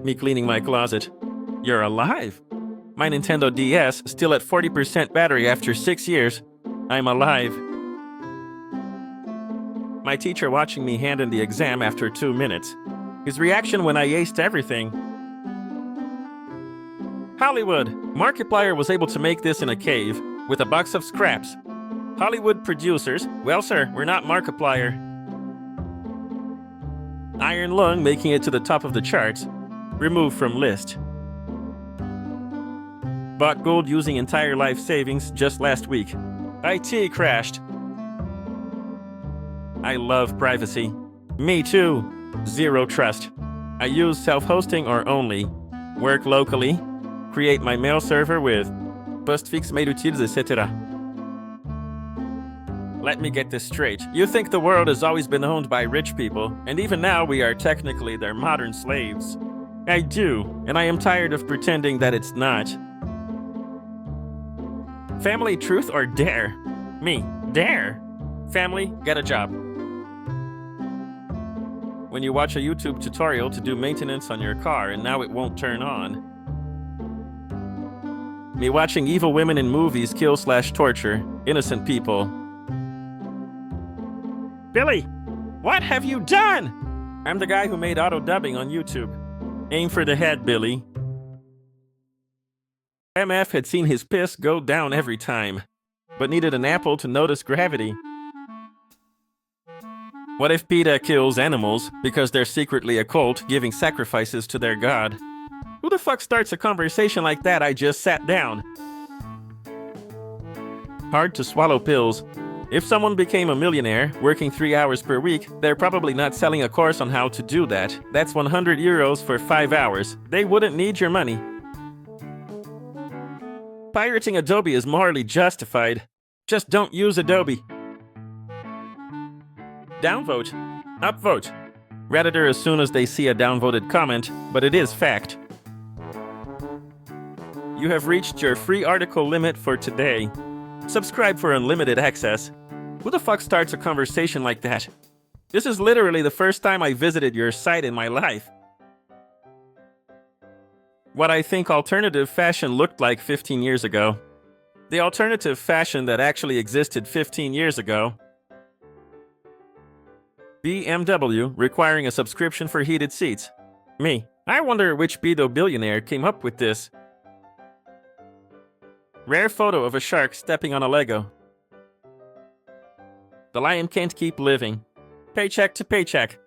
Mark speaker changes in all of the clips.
Speaker 1: Me cleaning my closet. You're alive. My Nintendo DS still at 40% battery after 6 years. I'm alive. My teacher watching me hand in the exam after 2 minutes. His reaction when I aced everything. Hollywood. Markiplier was able to make this in a cave with a box of scraps. Hollywood producers. Well, sir, we're not Markiplier. Iron Lung making it to the top of the charts. Removed from list. Bought gold using entire life savings just last week. IT crashed. I love privacy. Me too. Zero trust. I use self-hosting or only. Work locally. Create my mail server with postfix mail utiles, etc. Let me get this straight. You think the world has always been owned by rich people, and even now we are technically their modern slaves. I do, and I am tired of pretending that it's not. Family, truth, or dare? Me, dare. Family, get a job. When you watch a YouTube tutorial to do maintenance on your car and now it won't turn on. Me watching evil women in movies kill/torture innocent people. Billy, what have you done? I'm the guy who made auto-dubbing on YouTube. Aim for the head, Billy. MF had seen his piss go down every time, but needed an apple to notice gravity. What if PETA kills animals because they're secretly a cult giving sacrifices to their god? Who the fuck starts a conversation like that? I just sat down. Hard to swallow pills. If someone became a millionaire, working 3 hours per week, they're probably not selling a course on how to do that. That's 100 euros for 5 hours. They wouldn't need your money. Pirating Adobe is morally justified. Just don't use Adobe. Downvote. Upvote. Redditor as soon as they see a downvoted comment, but it is fact. You have reached your free article limit for today. Subscribe for unlimited access. Who the fuck starts a conversation like that? This is literally the first time I visited your site in my life. What I think alternative fashion looked like 15 years ago. The alternative fashion that actually existed 15 years ago. BMW requiring a subscription for heated seats. Me. I wonder which pedo billionaire came up with this. Rare photo of a shark stepping on a Lego. The lion can't keep living. Paycheck to paycheck.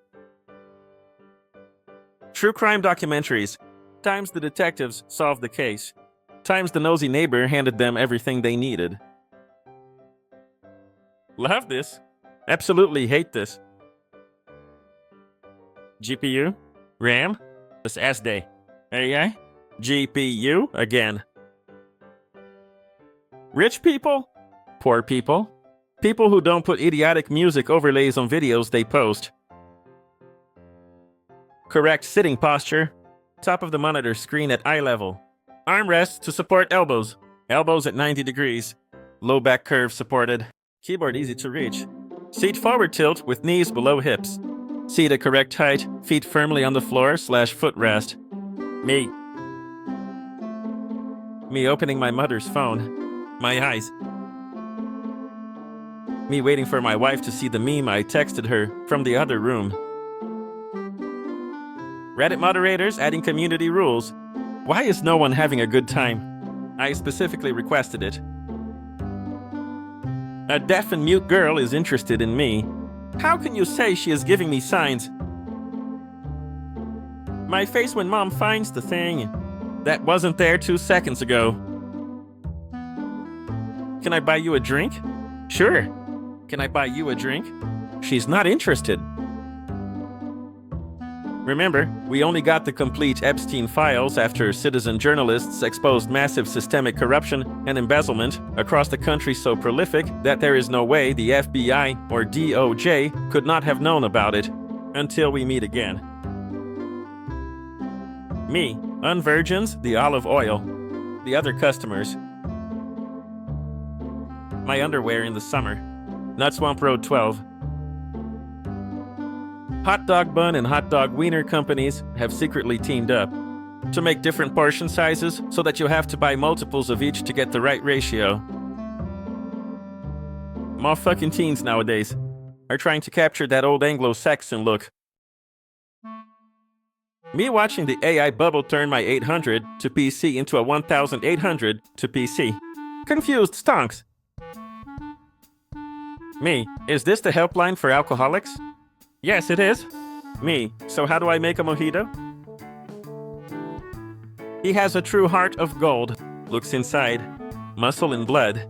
Speaker 1: True crime documentaries. Times the detectives solved the case. Times the nosy neighbor handed them everything they needed. Love this. Absolutely hate this. GPU? RAM? This SD. AI? GPU again. Rich people? Poor people? People who don't put idiotic music overlays on videos they post. Correct sitting posture. Top of the monitor screen at eye level. Armrests to support elbows. Elbows at 90 degrees. Low back curve supported. Keyboard easy to reach. Seat forward tilt with knees below hips. Seat at correct height, feet firmly on the floor/footrest. Me. Me opening my mother's phone. My eyes. Me waiting for my wife to see the meme I texted her from the other room. Reddit moderators adding community rules. Why is no one having a good time? I specifically requested it. A deaf and mute girl is interested in me. How can you say she is giving me signs? My face when mom finds the thing that wasn't there 2 seconds ago. Can I buy you a drink? Sure. Can I buy you a drink? She's not interested. Remember, we only got the complete Epstein files after citizen journalists exposed massive systemic corruption and embezzlement across the country so prolific that there is no way the FBI or DOJ could not have known about it until we meet again. Me, unvirgins, the olive oil, the other customers. My underwear in the summer. Nut Swamp Road 12. Hot dog bun and hot dog wiener companies have secretly teamed up. to make different portion sizes so that you have to buy multiples of each to get the right ratio. More fucking teens nowadays are trying to capture that old Anglo-Saxon look. Me watching the AI bubble turn my 800 to PC into a 1800 to PC. Confused stonks. Me, is this the helpline for alcoholics? Yes, it is. Me, so how do I make a mojito? He has a true heart of gold. Looks inside. Muscle and blood.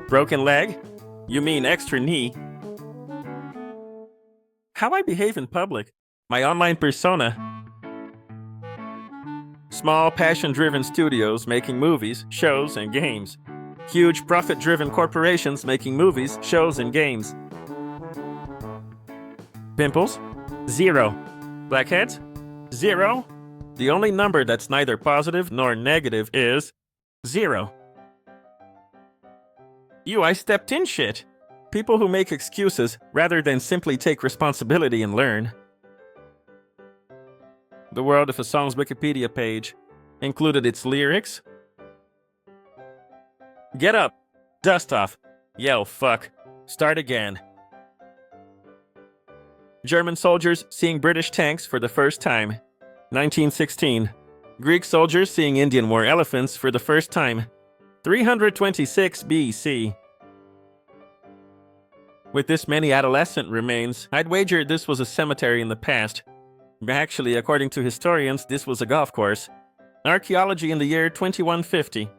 Speaker 1: Broken leg? You mean extra knee? How I behave in public. My online persona. Small, passion-driven studios making movies, shows, and games. Huge, profit-driven corporations making movies, shows, and games. Pimples? 0. Blackheads? 0. The only number that's neither positive nor negative is 0. I stepped in shit. People who make excuses rather than simply take responsibility and learn. The world of a song's Wikipedia page included its lyrics. Get up, dust off, yell fuck, start again. German soldiers seeing British tanks for the first time. 1916. Greek soldiers seeing Indian war elephants for the first time. 326 BC. With this many adolescent remains, I'd wager this was a cemetery in the past. Actually, according to historians, this was a golf course. Archaeology in the year 2150.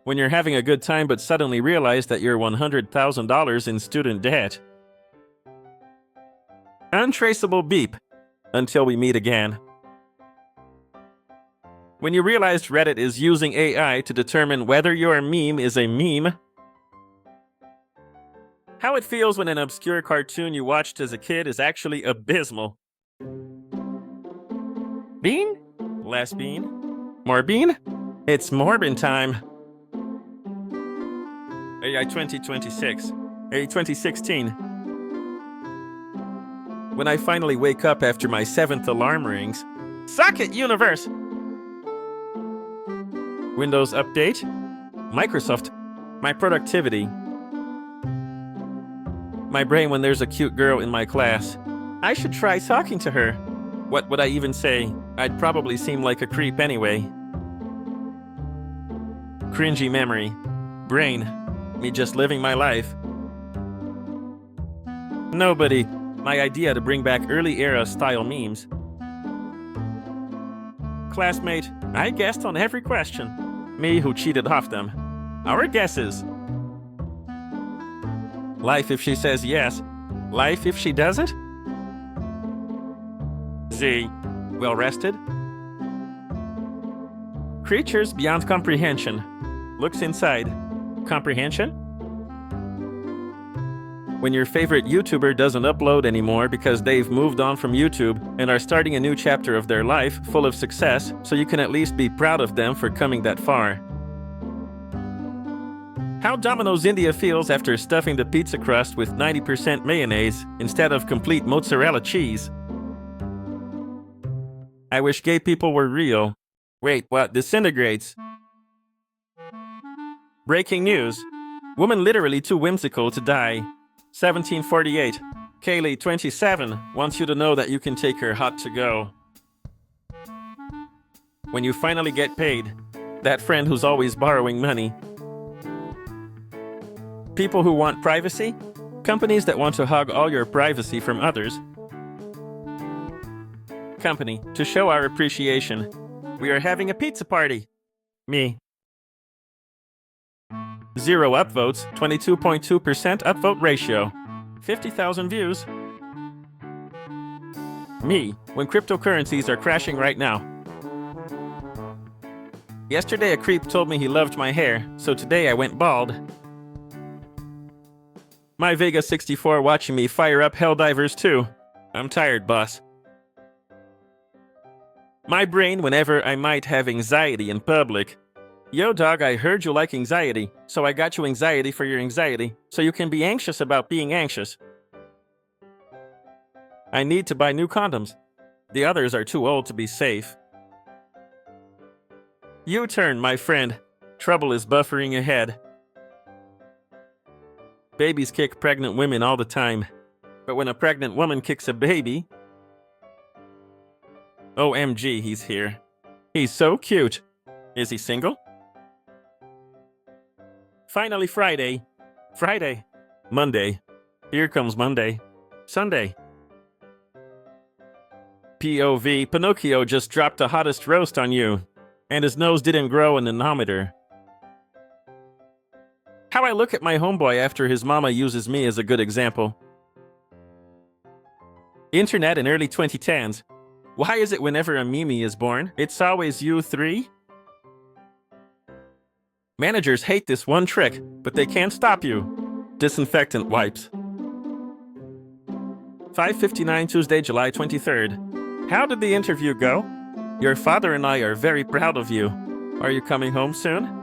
Speaker 1: When you're having a good time but suddenly realize that you're $100,000 in student debt. Untraceable beep. Until we meet again. When you realized Reddit is using AI to determine whether your meme is a meme. How it feels when an obscure cartoon you watched as a kid is actually abysmal. Bean? Less bean? More bean? It's Morbin time. AI 2026. AI 2016. When I finally wake up after my 7th alarm rings. Suck it, universe! Windows Update. Microsoft. My productivity. My brain when there's a cute girl in my class. I should try talking to her. What would I even say? I'd probably seem like a creep anyway. Cringy memory. Brain. Me just living my life. Nobody. My idea to bring back early era style memes. Classmate. I guessed on every question. Me who cheated off them. Our guesses. Life if she says yes. Life if she doesn't? Z. Well rested? Creatures beyond comprehension. Looks inside. Comprehension? When your favorite YouTuber doesn't upload anymore because they've moved on from YouTube and are starting a new chapter of their life full of success, so you can at least be proud of them for coming that far. How Domino's India feels after stuffing the pizza crust with 90% mayonnaise instead of complete mozzarella cheese. I wish gay people were real. Wait, what? Disintegrates. Breaking news. Woman literally too whimsical to die. 1748. Kaylee, 27, wants you to know that you can take her hot to go. When you finally get paid. That friend who's always borrowing money. People who want privacy? Companies that want to hog all your privacy from others. Company, to show our appreciation. We are having a pizza party. Me. 0 upvotes, 22.2% upvote ratio. 50,000 views. Me, when cryptocurrencies are crashing right now. Yesterday a creep told me he loved my hair, so today I went bald. My Vega 64 watching me fire up Helldivers 2. I'm tired, boss. My brain whenever I might have anxiety in public. Yo dog, I heard you like anxiety, so I got you anxiety for your anxiety, so you can be anxious about being anxious. I need to buy new condoms. The others are too old to be safe. U-turn, my friend. Trouble is buffering ahead. Babies kick pregnant women all the time. But when a pregnant woman kicks a baby... OMG, he's here. He's so cute. Is he single? Finally Friday. Friday. Monday. Here comes Monday. Sunday. POV, Pinocchio just dropped the hottest roast on you, and his nose didn't grow a nanometer. How I look at my homeboy after his mama uses me as a good example. Internet in early 2010s. Why is it whenever a meme is born, it's always you three? Managers hate this one trick, but they can't stop you. Disinfectant wipes. 5:59 Tuesday, July 23rd. How did the interview go? Your father and I are very proud of you. Are you coming home soon?